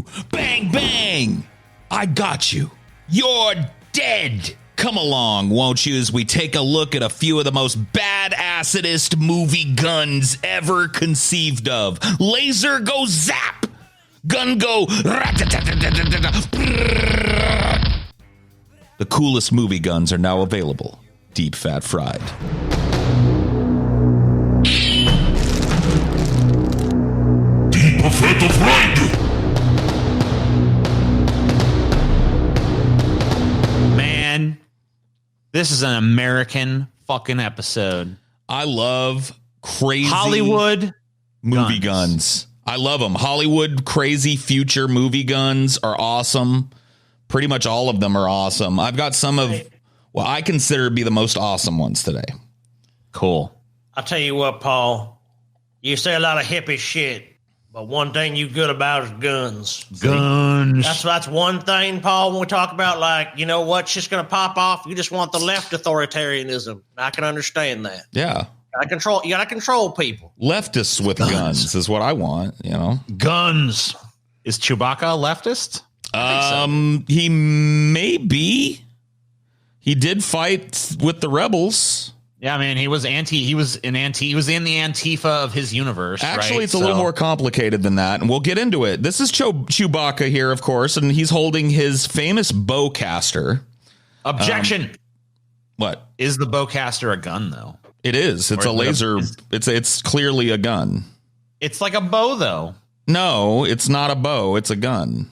you. Bang, bang. I got you. You're dead. Come along, won't you, as we take a look at a few of the most badassedest movie guns ever conceived of. Laser go zap. Gun go rat-a-tat-tat-tat-tat. The coolest movie guns are now available. Deep Fat Fried. Deep Fat Fried. Man, this is an American fucking episode. I love crazy Hollywood movie guns. I love them. Hollywood crazy future movie guns are awesome. Pretty much all of them are awesome. I've got some of what I consider to be the most awesome ones today. Cool. I'll tell you what, Paul. You say a lot of hippie shit, but one thing you good about is guns. Guns. That's one thing, Paul, when we talk about, like, you know what, shit's going to pop off. You just want the left authoritarianism. I can understand that. Yeah. You gotta control people. Leftists with guns is what I want, you know. Guns. Is Chewbacca a leftist? He may be. He did fight with the rebels. Yeah, I mean, he was in the Antifa of his universe. Actually, right? it's a little more complicated than that, and we'll get into it. This is Chewbacca here, of course, and he's holding his famous bowcaster. Objection. What? Is the bowcaster a gun, though? It is. It's a laser. It's clearly a gun. It's like a bow, though. No, it's not a bow. It's a gun.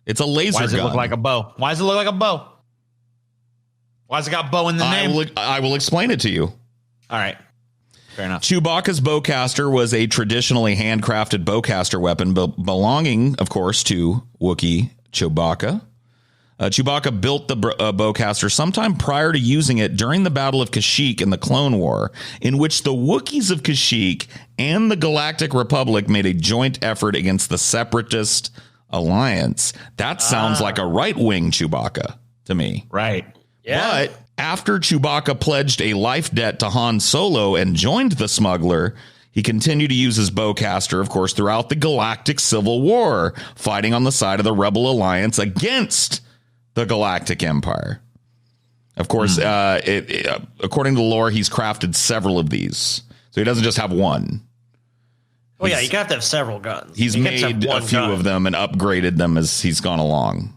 It's a laser gun. Why does it look like a bow? Why does it look like a bow? Why has it got bow in the name? I will explain it to you. All right. Fair enough. Chewbacca's bowcaster was a traditionally handcrafted bowcaster weapon belonging, of course, to Wookiee Chewbacca. Chewbacca built the bowcaster sometime prior to using it during the Battle of Kashyyyk in the Clone War, in which the Wookiees of Kashyyyk and the Galactic Republic made a joint effort against the Separatist Alliance. That sounds like a right-wing Chewbacca to me. Right. Yeah. But after Chewbacca pledged a life debt to Han Solo and joined the smuggler, he continued to use his bowcaster, of course, throughout the Galactic Civil War, fighting on the side of the Rebel Alliance against the Galactic Empire. Of course, according to the lore, he's crafted several of these. So he doesn't just have one. Well, yeah, you got to have several guns. He's made a few of them and upgraded them as he's gone along.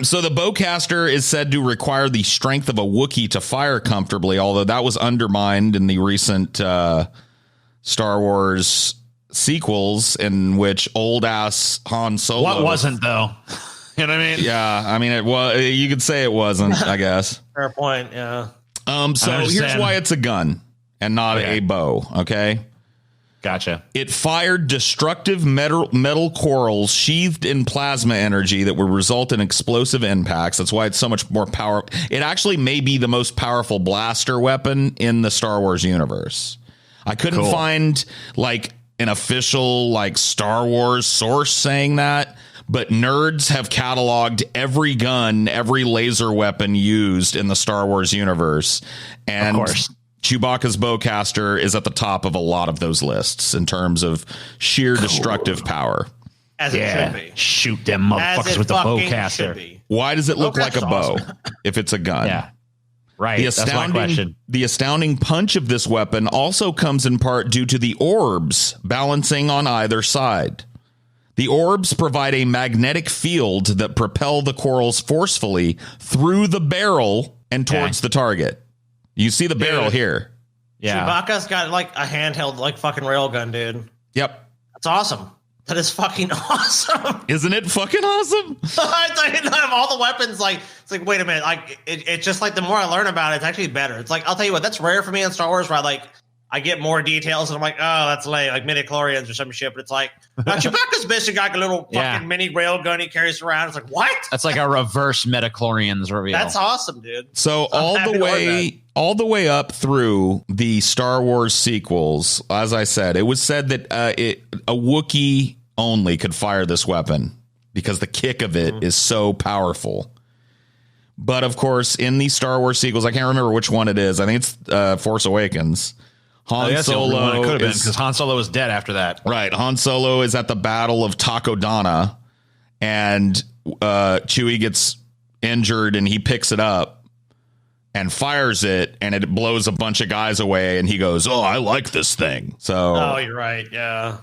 So the bowcaster is said to require the strength of a Wookiee to fire comfortably, although that was undermined in the recent Star Wars sequels in which old-ass Han Solo... What wasn't, though? You know what I mean? Yeah, I mean, it was. You could say it wasn't, I guess. Fair point, yeah. So here's why it's a gun and not a bow, okay? Gotcha. It fired destructive metal corals sheathed in plasma energy that would result in explosive impacts. That's why it's so much more powerful. It actually may be the most powerful blaster weapon in the Star Wars universe. I couldn't find like an official like Star Wars source saying that, but nerds have cataloged every gun, every laser weapon used in the Star Wars universe. And of course, Chewbacca's bowcaster is at the top of a lot of those lists in terms of sheer destructive power. As it should be. Shoot them motherfuckers with the bowcaster. Why does it look like a bow if it's a gun? Yeah. Right. That's my question. The astounding punch of this weapon also comes in part due to the orbs balancing on either side. The orbs provide a magnetic field that propel the corals forcefully through the barrel and towards the target. You see the barrel here. Yeah. Chewbacca's got like a handheld like fucking railgun, dude. Yep. That's awesome. That is fucking awesome. Isn't it fucking awesome? Of all the weapons, like, it's like, wait a minute. Like, it's just like the more I learn about it, it's actually better. It's like, I'll tell you what, that's rare for me in Star Wars where I get more details and I'm like, oh, that's lame, like midichlorians or some shit. But it's like, Chewbacca's basically got a little fucking mini rail gun he carries around. It's like, what? That's like a reverse midichlorians reveal. That's awesome, dude. So all the way up through the Star Wars sequels, as I said, it was said that a Wookiee only could fire this weapon because the kick of it is so powerful. But of course, in the Star Wars sequels, I can't remember which one it is. I think it's Force Awakens. Han That's the only one it Solo could have been is because Han Solo was dead after that. right. Han Solo is at the Battle of Takodana, and Chewie gets injured, and he picks it up and fires it, and it blows a bunch of guys away. And he goes, "Oh, I like this thing." So, Oh, you're right. Yeah.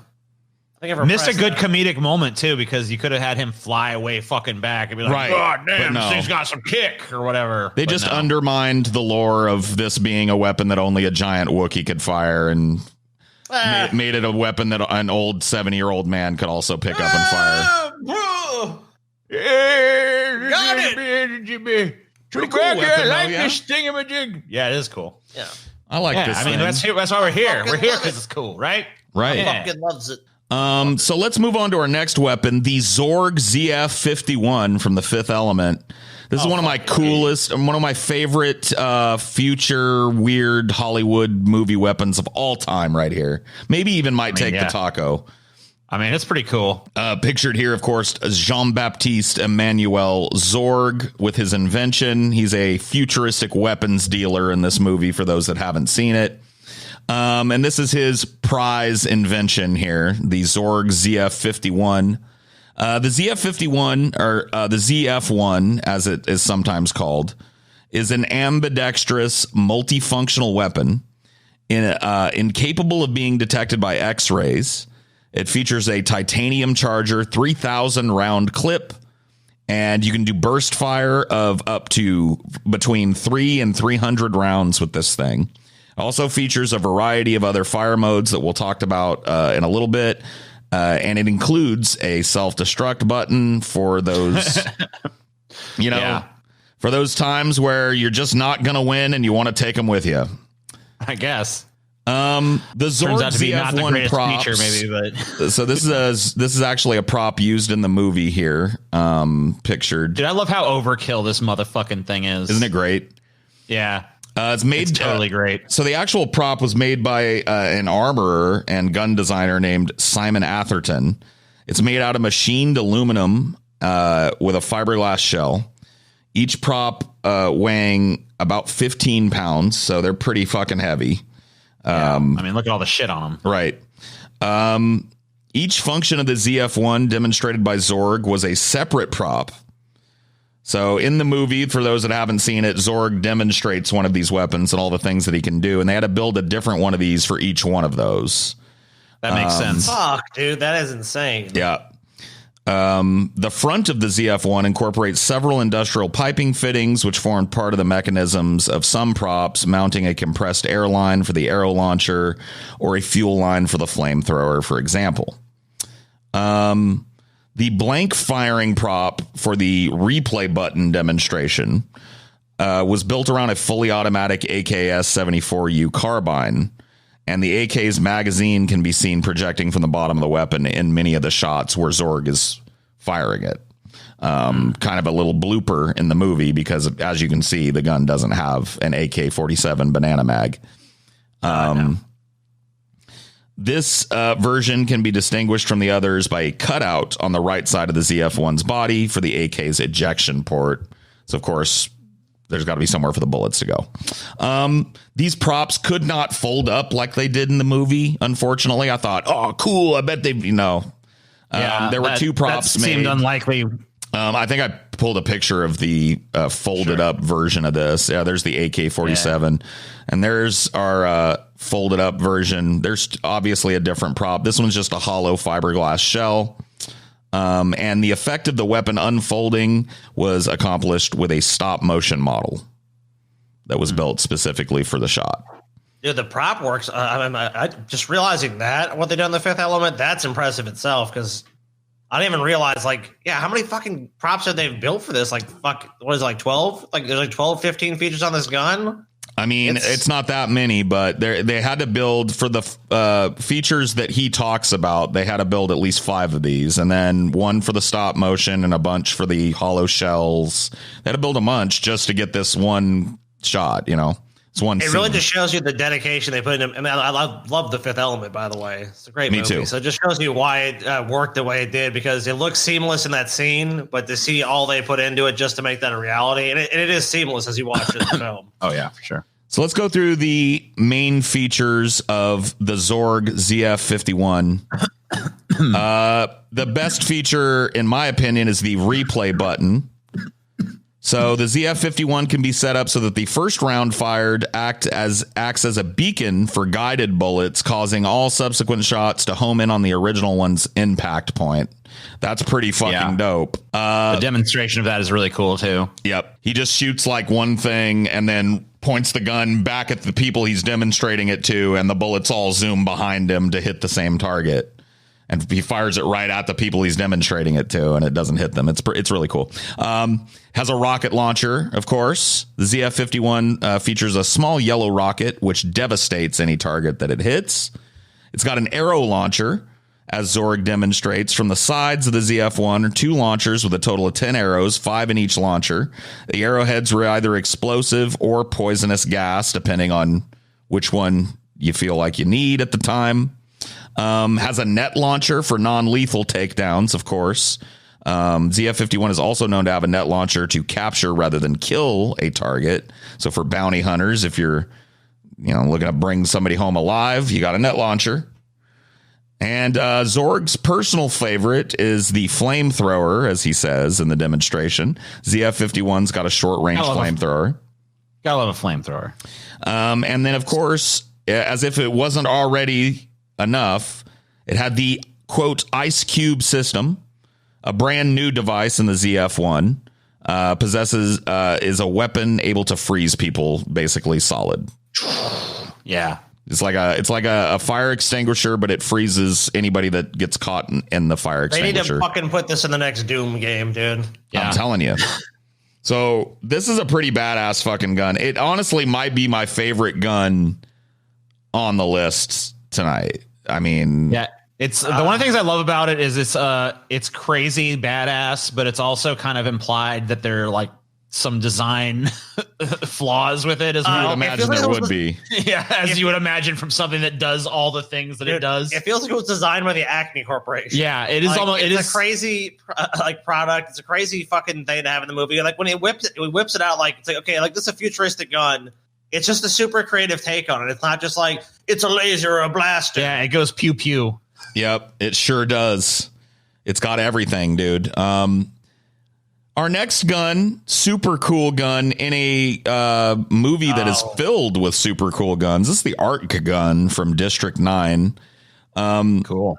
I think I Missed a pressed good that. comedic moment too because you could have had him fly away fucking back and be like, Right. "God But damn, no. this thing's got some kick" or whatever. they But just no. undermined the lore of this being a weapon that only a giant Wookiee could fire, and made it a weapon that an old 70-year-old man could also pick up and fire. Bro. Got it. Pretty cool weapon, though, yeah. thingamajig. Yeah, it is cool. Yeah. I like Yeah, this I mean thing. that's why we're here. Fucking We're here love because it. it's cool, right? Right. Yeah. Fucking loves it. So let's move on to our next weapon, the Zorg ZF-51 from The Fifth Element. This is one of my coolest, one of my favorite future weird Hollywood movie weapons of all time right here. Maybe even might take yeah. the taco. I mean, it's pretty cool. Pictured here, of course, Jean-Baptiste Emmanuel Zorg with his invention. He's a futuristic weapons dealer in this movie for those that haven't seen it. And this is his prize invention here, the Zorg ZF-51. The ZF-51, or the ZF-1, as it is sometimes called, is an ambidextrous, multifunctional weapon incapable of being detected by X-rays. It features a titanium charger, 3,000 round clip, and you can do burst fire of up to between 3 and 300 rounds with this thing. Also features a variety of other fire modes that we'll talk about in a little bit. And it includes a self-destruct button for those, for those times where you're just not going to win and you want to take them with you. I guess. The Zorg Turns out to be not the ZF-1 greatest props. feature, maybe, but So this is actually a prop used in the movie here, pictured. dude, I love how overkill this motherfucking thing is. Isn't it great? Yeah, It's made it's totally great. So the actual prop was made by an armorer and gun designer named Simon Atherton. It's made out of machined aluminum with a fiberglass shell. Each prop weighing about 15 pounds, so they're pretty fucking heavy. I mean, look at all the shit on them. Right. Each function of the ZF-1 demonstrated by Zorg was a separate prop. So in the movie, for those that haven't seen it, Zorg demonstrates one of these weapons and all the things that he can do. And they had to build a different one of these for each one of those. That makes sense. Fuck, dude, that is insane. Yeah. The front of the ZF-1 incorporates several industrial piping fittings, which formed part of the mechanisms of some props, mounting a compressed air line for the arrow launcher or a fuel line for the flamethrower, for example. The blank firing prop for the replay button demonstration was built around a fully automatic AKS-74U carbine. And the AK's magazine can be seen projecting from the bottom of the weapon in many of the shots where Zorg is firing it. Kind of a little blooper in the movie because, as you can see, the gun doesn't have an AK-47 banana mag. This version can be distinguished from the others by a cutout on the right side of the ZF-1's body for the AK's ejection port. So, of course, there's got to be somewhere for the bullets to go. These props could not fold up like they did in the movie. Unfortunately, I thought, oh, cool. I bet they, there were two props that made. seemed unlikely. I think I pulled a picture of the folded up version of this. Yeah, there's the AK-47 and there's our folded up version. There's obviously a different prop. This one's just a hollow fiberglass shell. And the effect of the weapon unfolding was accomplished with a stop motion model that was built specifically for the shot. Dude, the prop works. I just realizing that what they did in The Fifth Element, that's impressive itself. Because I didn't even realize, how many fucking props have they built for this? What is it, 12? There's 12, 15 features on this gun. I mean, it's not that many, but they had to build for the features that he talks about. They had to build at least 5 of these, and then one for the stop motion and a bunch for the hollow shells. They had to build a bunch just to get this one shot. It's one. It really just shows you the dedication they put in. I mean, I love The Fifth Element, by the way. It's a great movie. too. So it just shows you why it worked the way it did, because it looks seamless in that scene, but to see all they put into it just to make that a reality, and it is seamless as you watch it in the film. Oh yeah, for sure. So let's go through the main features of the Zorg ZF-51. The best feature, in my opinion, is the replay button. So the ZF-51 can be set up so that the first round fired acts as a beacon for guided bullets, causing all subsequent shots to home in on the original one's impact point. That's pretty fucking dope. The demonstration of that is really cool, too. Yep. He just shoots like one thing and then points the gun back at the people he's demonstrating it to, and the bullets all zoom behind him to hit the same target. And he fires it right at the people he's demonstrating it to, and it doesn't hit them. It's really cool. Has a rocket launcher, of course. The ZF-51 features a small yellow rocket, which devastates any target that it hits. It's got an arrow launcher, as Zorg demonstrates. From the sides of the ZF-1 are 2 launchers with a total of 10 arrows, 5 in each launcher. The arrowheads were either explosive or poisonous gas, depending on which one you feel like you need at the time. Has a net launcher for non-lethal takedowns, of course. ZF-51 is also known to have a net launcher to capture rather than kill a target. So for bounty hunters, if you're looking to bring somebody home alive, you got a net launcher. And Zorg's personal favorite is the flamethrower, as he says in the demonstration. ZF-51's got a short-range flamethrower. Gotta love a flamethrower. And then, of course, as if it wasn't already enough, it had the, quote, ice cube system, a brand new device in the ZF-1. Is a weapon able to freeze people basically solid. Yeah. It's like a fire extinguisher, but it freezes anybody that gets caught in the fire extinguisher. They need to fucking put this in the next Doom game, dude. Yeah. I'm telling you. So this is a pretty badass fucking gun. It honestly might be my favorite gun on the list tonight. I mean, yeah, it's the one of the things I love about it is it's crazy badass, but it's also kind of implied that there are like some design flaws with it as well. I imagine there would be. Yeah, as you would imagine from something that does all the things that it does. It feels like it was designed by the Acme Corporation. Yeah, it is like, almost. It's a crazy product. It's a crazy fucking thing to have in the movie. Like when it whips it out. Like it's like, okay, like this is a futuristic gun. It's just a super creative take on it. It's not just like it's a laser or a blaster. Yeah, it goes pew pew. Yep, it sure does. It's got everything, dude. Our next gun, super cool gun in a movie that is filled with super cool guns. This is the ARC gun from District 9. Cool.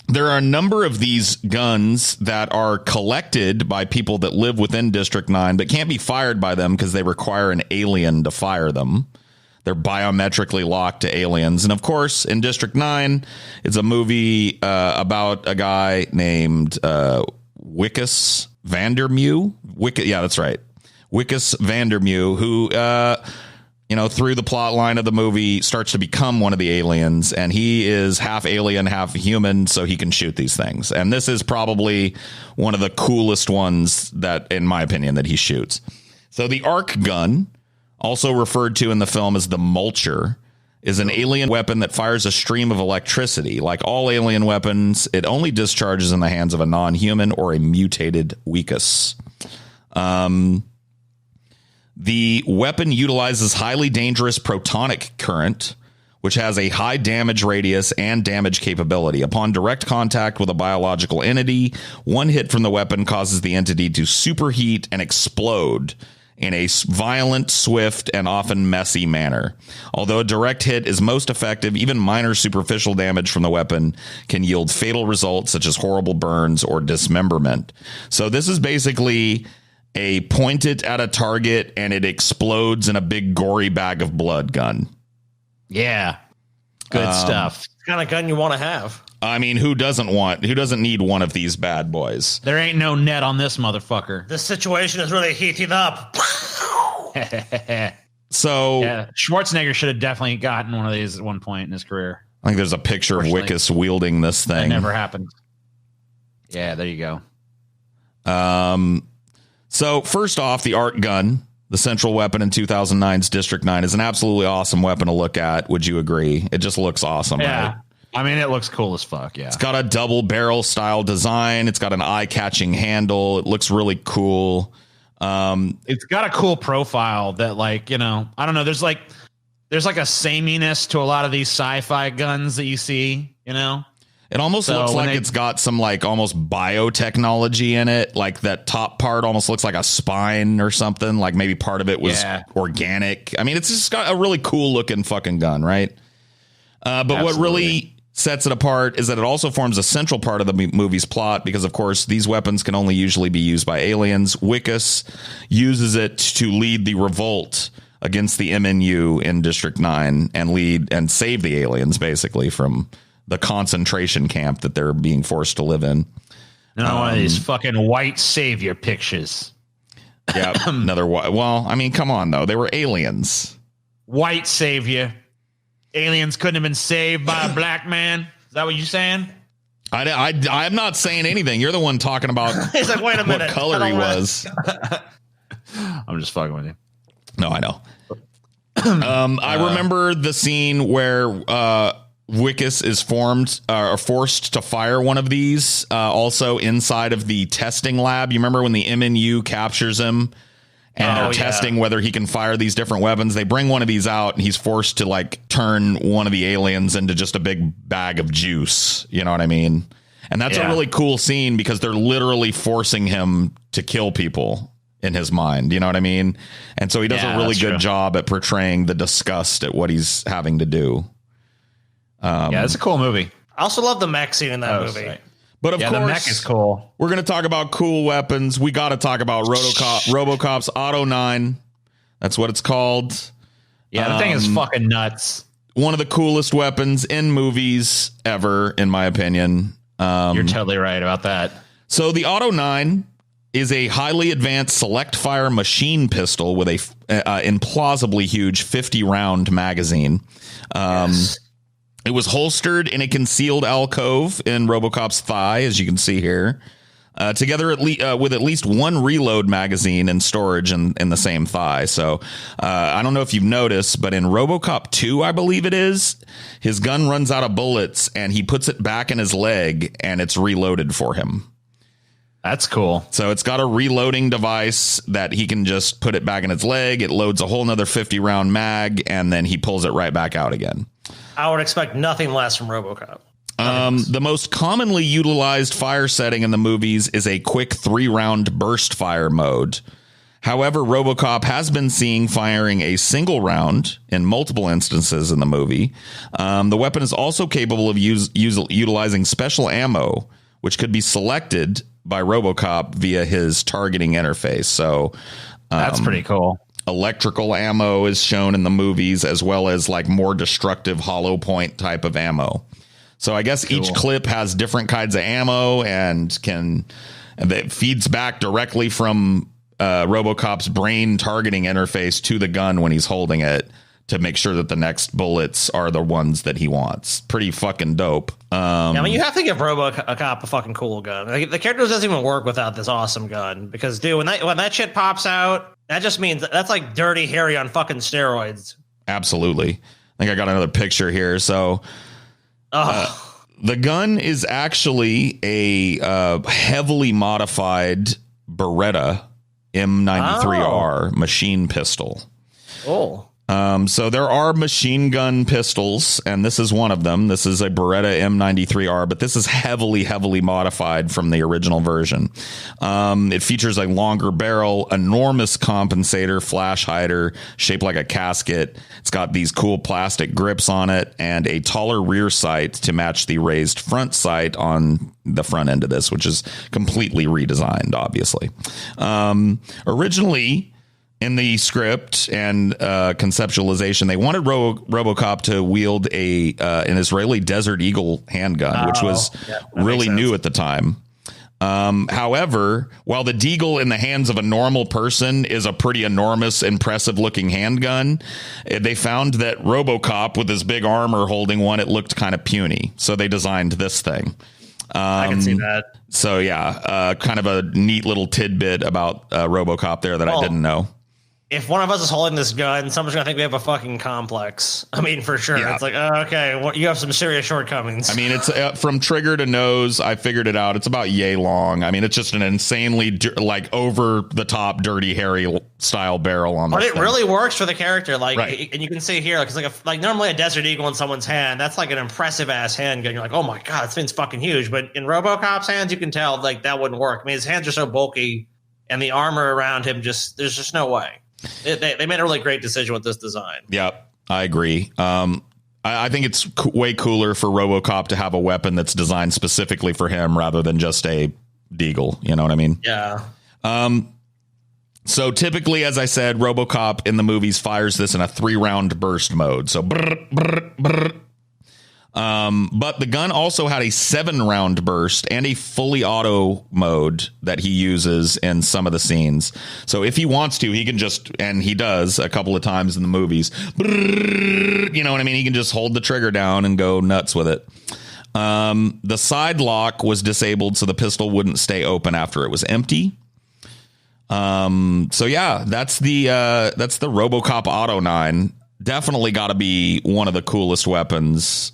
There are a number of these guns that are collected by people that live within District 9, but can't be fired by them because they require an alien to fire them. They're biometrically locked to aliens. And of course, in District 9, it's a movie about a guy named Wickus Vandermew. Yeah, that's right. Wickus Vandermew, who, through the plot line of the movie, starts to become one of the aliens. And he is half alien, half human, so he can shoot these things. And this is probably one of the coolest ones that, in my opinion, that he shoots. So the ARC gun, also referred to in the film as the Mulcher, is an alien weapon that fires a stream of electricity. Like all alien weapons, it only discharges in the hands of a non-human or a mutated Wickus. The weapon utilizes highly dangerous protonic current, which has a high damage radius and damage capability. Upon direct contact with a biological entity, one hit from the weapon causes the entity to superheat and explode in a violent, swift, and often messy manner. Although a direct hit is most effective, even minor superficial damage from the weapon can yield fatal results such as horrible burns or dismemberment. So this is basically a point it at a target and it explodes in a big gory bag of blood gun. Yeah. Good stuff. It's the kind of gun you want to have. I mean, who doesn't need one of these bad boys? There ain't no net on this motherfucker. This situation is really heating up. So yeah, Schwarzenegger should have definitely gotten one of these at one point in his career. I think there's a picture of Wickus wielding this thing. That never happened. Yeah, there you go. So first off, the ARC gun, the central weapon in 2009's District 9, is an absolutely awesome weapon to look at. Would you agree? It just looks awesome, yeah. Right? I mean, it looks cool as fuck, yeah. It's got a double barrel style design. It's got an eye-catching handle. It looks really cool. It's got a cool profile that, like, I don't know. There's like there's like a sameness to a lot of these sci-fi guns that you see, you know? It almost looks like it's got some like almost biotechnology in it. Like that top part almost looks like a spine or something. Like maybe part of it was organic. I mean, it's just got a really cool looking fucking gun, right? But what really sets it apart is that it also forms a central part of the movie's plot because, of course, these weapons can only usually be used by aliens. Wickus uses it to lead the revolt against the MNU in District 9 and save the aliens, basically, from the concentration camp that they're being forced to live in. One of these fucking white savior pictures. Yeah, another. Well, I mean, come on, though. They were aliens. White savior. Aliens couldn't have been saved by a black man. Is that what you're saying? I'm not saying anything. You're the one talking about He's like, wait a minute, what color he was. I'm just fucking with you. No, I know. I remember the scene where Wickus is forced to fire one of these also inside of the testing lab. You remember when the MNU captures him and they're testing whether he can fire these different weapons? They bring one of these out and he's forced to like turn one of the aliens into just a big bag of juice. You know what I mean? And that's a really cool scene because they're literally forcing him to kill people in his mind. You know what I mean? And so he does a really good job at portraying the disgust at what he's having to do. It's a cool movie. I also love the mech scene in that movie. Right. But of course, the mech is cool. We're going to talk about cool weapons. We got to talk about RoboCop's Auto 9. That's what it's called. Yeah, the thing is fucking nuts. One of the coolest weapons in movies ever, in my opinion. You're totally right about that. So the Auto 9 is a highly advanced select fire machine pistol with a implausibly huge 50-round magazine. It was holstered in a concealed alcove in RoboCop's thigh, as you can see here, together with at least one reload magazine and storage in the same thigh. So I don't know if you've noticed, but in RoboCop 2, I believe it is, his gun runs out of bullets and he puts it back in his leg and it's reloaded for him. That's cool. So it's got a reloading device that he can just put it back in its leg. It loads a whole nother 50-round mag and then he pulls it right back out again. I would expect nothing less from RoboCop. The most commonly utilized fire setting in the movies is a quick 3-round burst fire mode. However, RoboCop has been seen firing a single round in multiple instances in the movie. The weapon is also capable of utilizing special ammo, which could be selected by RoboCop via his targeting interface. So that's pretty cool. Electrical ammo is shown in the movies, as well as like more destructive hollow point type of ammo. So I guess each clip has different kinds of ammo and that feeds back directly from RoboCop's brain targeting interface to the gun when he's holding it to make sure that the next bullets are the ones that he wants. Pretty fucking dope. I mean, you have to give RoboCop a fucking cool gun. Like, the character doesn't even work without this awesome gun because, dude, when that shit pops out, that just means that's like Dirty Harry on fucking steroids. Absolutely. I think I got another picture here. So the gun is actually a heavily modified Beretta M93R machine pistol. Oh. So there are machine gun pistols, and this is one of them. This is a Beretta M93R, but this is heavily modified from the original version. It features a longer barrel, enormous compensator, flash hider shaped like a casket. It's got these cool plastic grips on it and a taller rear sight to match the raised front sight on the front end of this, which is completely redesigned, obviously. Originally, in the script and conceptualization, they wanted RoboCop to wield an Israeli Desert Eagle handgun, which was really new at the time. However, while the Deagle in the hands of a normal person is a pretty enormous, impressive-looking handgun, they found that RoboCop, with his big armor holding one, it looked kind of puny. So they designed this thing. I can see that. So, yeah, kind of a neat little tidbit about RoboCop there that I didn't know. if one of us is holding this gun, someone's gonna think we have a fucking complex. I mean, for sure. Yeah. It's like, oh, okay, well, you have some serious shortcomings. I mean, it's from trigger to nose. I figured it out. It's about yay long. I mean, it's just an insanely like over the top, dirty Harry style barrel on. But this it thing. really works for the character. Like, Right. and you can see here, like normally a Desert Eagle in someone's hand, that's like an impressive ass handgun. You're like, oh my god, this thing's fucking huge. But in RoboCop's hands, you can tell like that wouldn't work. I mean, his hands are so bulky, and the armor around him there's just no way. They made a really great decision with this design. Yep, I agree. I think it's way cooler for RoboCop to have a weapon that's designed specifically for him rather than just a deagle. You know what I mean? Yeah. So typically, as I said, RoboCop in the movies fires this in a 3-round burst mode. So brr, brr, brr. But the gun also had a 7-round burst and a fully auto mode that he uses in some of the scenes. So if he wants to, he can just, and he does a couple of times in the movies, you know what I mean? He can just hold the trigger down and go nuts with it. The side lock was disabled so the pistol wouldn't stay open after it was empty. So yeah, that's the RoboCop Auto 9. Definitely got to be one of the coolest weapons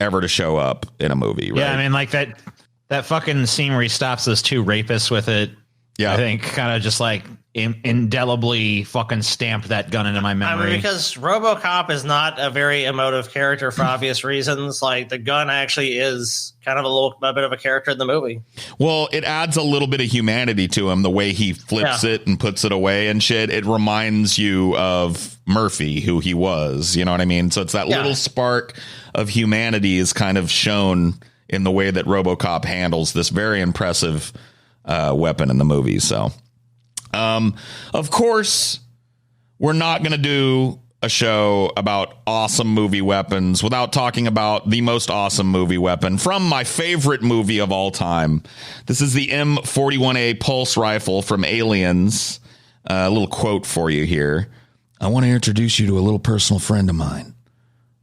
ever to show up in a movie, right? Yeah, I mean, like that fucking scene where he stops those two rapists with it. Yeah, I think kind of just like indelibly fucking stamped that gun into my memory. I mean, because RoboCop is not a very emotive character for obvious reasons. Like the gun actually is kind of a bit of a character in the movie. Well, it adds a little bit of humanity to him, the way he flips it and puts it away and shit. It reminds you of Murphy, who he was. You know what I mean? So it's that little spark of humanity is kind of shown in the way that RoboCop handles this very impressive weapon in the movie. So, of course, we're not going to do a show about awesome movie weapons without talking about the most awesome movie weapon from my favorite movie of all time. This is the M41A pulse rifle from Aliens. A little quote for you here. I want to introduce you to a little personal friend of mine.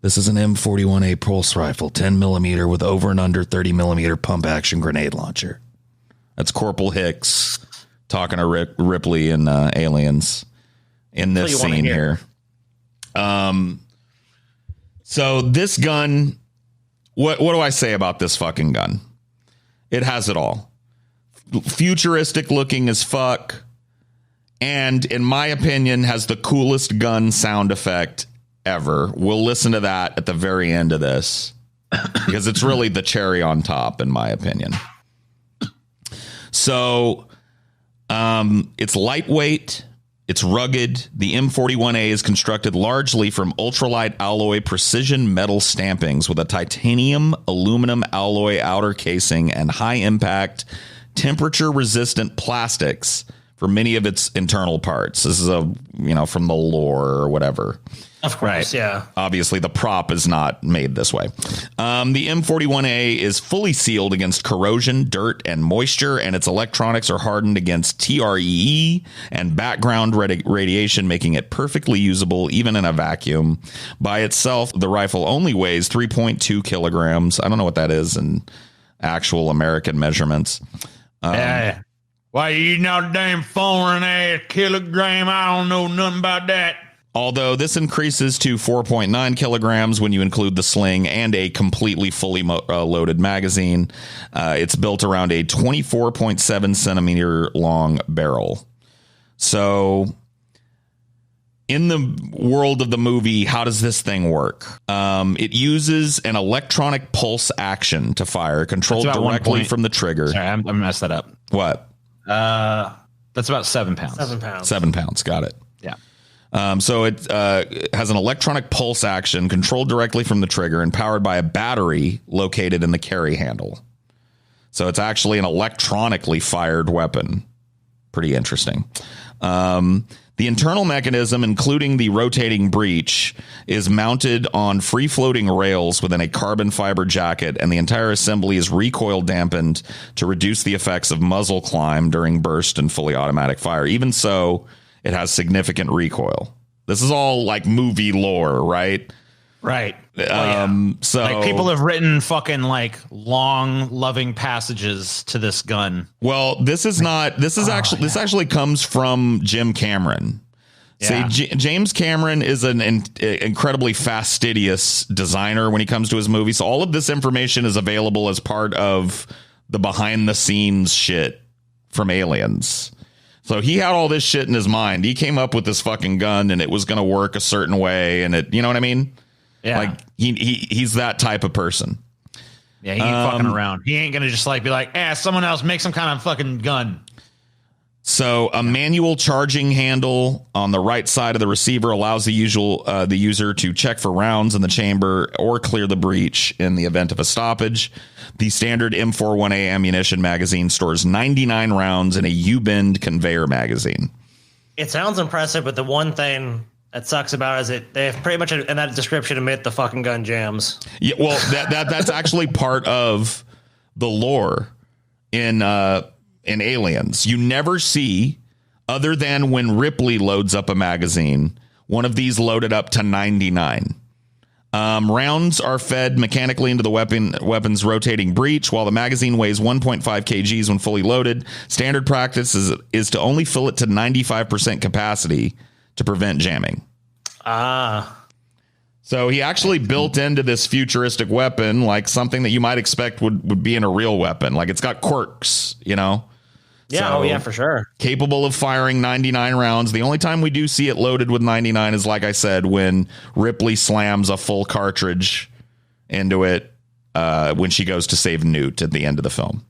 This is an M41A pulse rifle, 10 millimeter with over and under 30 millimeter pump action grenade launcher. That's Corporal Hicks talking to Ripley in Aliens in this scene here. So this gun, what do I say about this fucking gun? It has it all. Futuristic looking as fuck. And in my opinion, has the coolest gun sound effect ever. We'll listen to that at the very end of this because it's really the cherry on top, in my opinion. So it's lightweight. It's rugged. The M41A is constructed largely from ultralight alloy precision metal stampings with a titanium aluminum alloy outer casing and high impact temperature resistant plastics for many of its internal parts. This is from the lore or whatever. Of course, yeah. Obviously, the prop is not made this way. The M41A is fully sealed against corrosion, dirt, and moisture, and its electronics are hardened against TREE and background radiation, making it perfectly usable even in a vacuum. By itself, the rifle only weighs 3.2 kilograms. I don't know what that is in actual American measurements. Why, you know, damn foreign ass kilogram? I don't know nothing about that. Although this increases to 4.9 kilograms when you include the sling and a completely fully loaded magazine. It's built around a 24.7 centimeter long barrel. So in the world of the movie, how does this thing work? It uses an electronic pulse action to fire, controlled directly from the trigger. Sorry, I messed that up. What? That's about 7 pounds. 7 pounds. 7 pounds. Got it. Yeah. So it has an electronic pulse action controlled directly from the trigger and powered by a battery located in the carry handle. So it's actually an electronically fired weapon. Pretty interesting. The internal mechanism, including the rotating breech, is mounted on free-floating rails within a carbon fiber jacket, and the entire assembly is recoil dampened to reduce the effects of muzzle climb during burst and fully automatic fire. Even so, it has significant recoil. This is all like movie lore, right? Right. So like people have written fucking like long loving passages to this gun. Well, this actually comes from Jim Cameron. Yeah. James Cameron is an incredibly fastidious designer when he comes to his movies. So all of this information is available as part of the behind the scenes shit from Aliens. So he had all this shit in his mind. He came up with this fucking gun and it was going to work a certain way. And it, you know what I mean? Yeah. Like he's that type of person. Yeah, he ain't fucking around. He ain't gonna just like be like, someone else make some kind of fucking gun. So a manual charging handle on the right side of the receiver allows the user to check for rounds in the chamber or clear the breach in the event of a stoppage. The standard M41A ammunition magazine stores 99 rounds in a U-bend conveyor magazine. It sounds impressive, but the one thing that sucks about it is they have pretty much in that description admit the fucking gun jams. Yeah, well, that's actually part of the lore in Aliens. You never see, other than when Ripley loads up a magazine, one of these loaded up to 99. Rounds are fed mechanically into the weapon's rotating breech, while the magazine weighs 1.5 kgs when fully loaded. Standard practice is to only fill it to 95% capacity to prevent jamming. So he actually built into this futuristic weapon like something that you might expect would be in a real weapon. Like it's got quirks, you know? Yeah, So, yeah, for sure. Capable of firing 99 rounds. The only time we do see it loaded with 99 is, like I said, when Ripley slams a full cartridge into it when she goes to save Newt at the end of the film.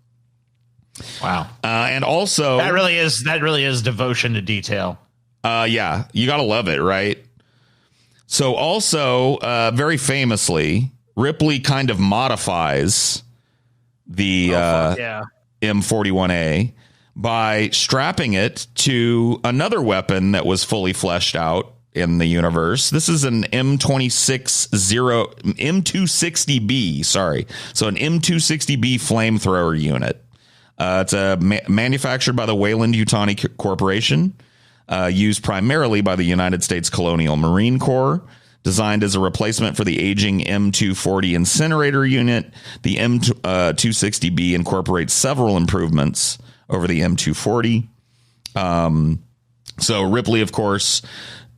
Wow. And also... That really is devotion to detail. Yeah, you got to love it, right? So also, very famously, Ripley kind of modifies the M41A by strapping it to another weapon that was fully fleshed out in the universe. This is an M260B, sorry. So an M260B flamethrower unit. It's manufactured by the Wayland-Yutani Corporation, used primarily by the United States Colonial Marine Corps. Designed as a replacement for the aging M240 incinerator unit, the M260B incorporates several improvements over the M240. So Ripley, of course,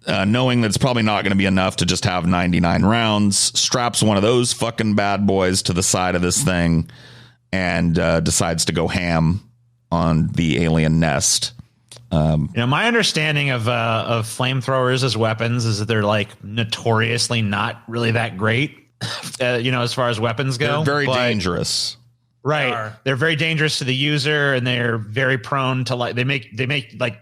knowing that it's probably not going to be enough to just have 99 rounds, straps one of those fucking bad boys to the side of this thing and decides to go ham on the alien nest. My understanding of flamethrowers as weapons is that they're like notoriously not really that great, as far as weapons go. They're very dangerous. Right. They're very dangerous to the user, and they're very prone to they make like,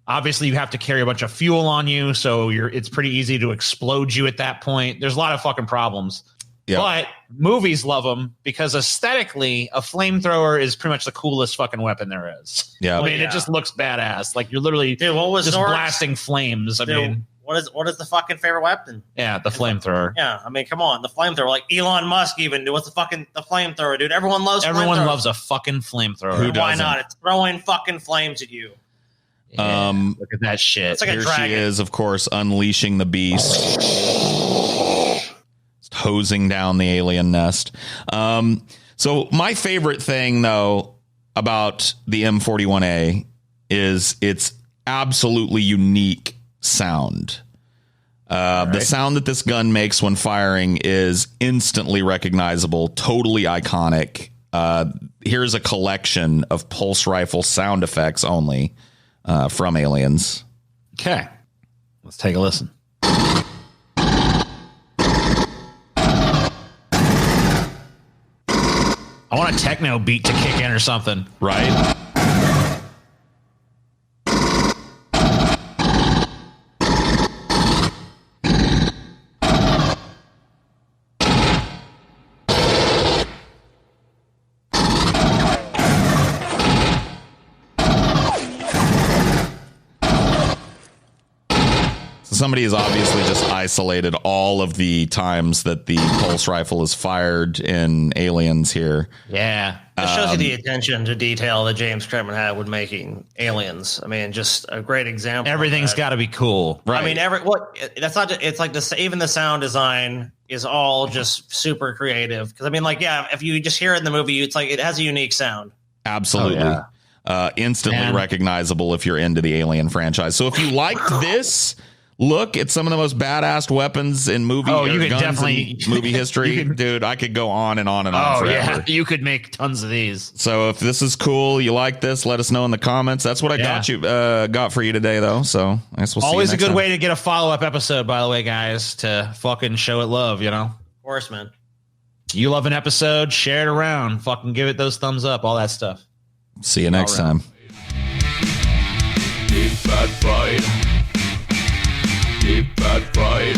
obviously you have to carry a bunch of fuel on you. So it's pretty easy to explode you at that point. There's a lot of fucking problems. Yeah. But movies love them because aesthetically, a flamethrower is pretty much the coolest fucking weapon there is. Yeah, I mean, it just looks badass. Like you're literally what was just Norris? Blasting flames. I mean, what is the fucking favorite weapon? Yeah, the flamethrower. Yeah, I mean, come on, the flamethrower. Like Elon Musk even. What's the flamethrower, dude? Everyone loves a fucking flamethrower. Who doesn't? Why not? It's throwing fucking flames at you. Yeah, look at that shit. It's like Here a dragon. she is, of course, unleashing the beast. Hosing down the alien nest. So my favorite thing, though, about the M41A is its absolutely unique sound. The sound that this gun makes when firing is instantly recognizable, totally iconic. Here's a collection of pulse rifle sound effects only from Aliens. Okay, let's take a listen. I want a techno beat to kick in or something. Right? Somebody has obviously just isolated all of the times that the pulse rifle is fired in Aliens here. Yeah. This shows you the attention to detail that James Cameron had when making Aliens. I mean, just a great example. Everything's got to be cool. Right. I mean, that's not just, it's like this, even the sound design is all just super creative. Because I mean, like, yeah, if you just hear it in the movie, it's like it has a unique sound. Absolutely. Oh, yeah. Instantly recognizable if you're into the Alien franchise. So if you liked this, look at some of the most badass weapons in movie you could guns definitely in movie history. Dude, I could go on and on and on forever. Yeah, you could make tons of these. So if this is cool, you like this, let us know in the comments. That's what I got for you today, though. So I guess we'll see Always you a good next way to get a follow-up episode, by the way, guys, to fucking show it love, you know? Of course, man. You love an episode, share it around, fucking give it those thumbs up, all that stuff. See you next time. Deep bad fight. Deep bad fight.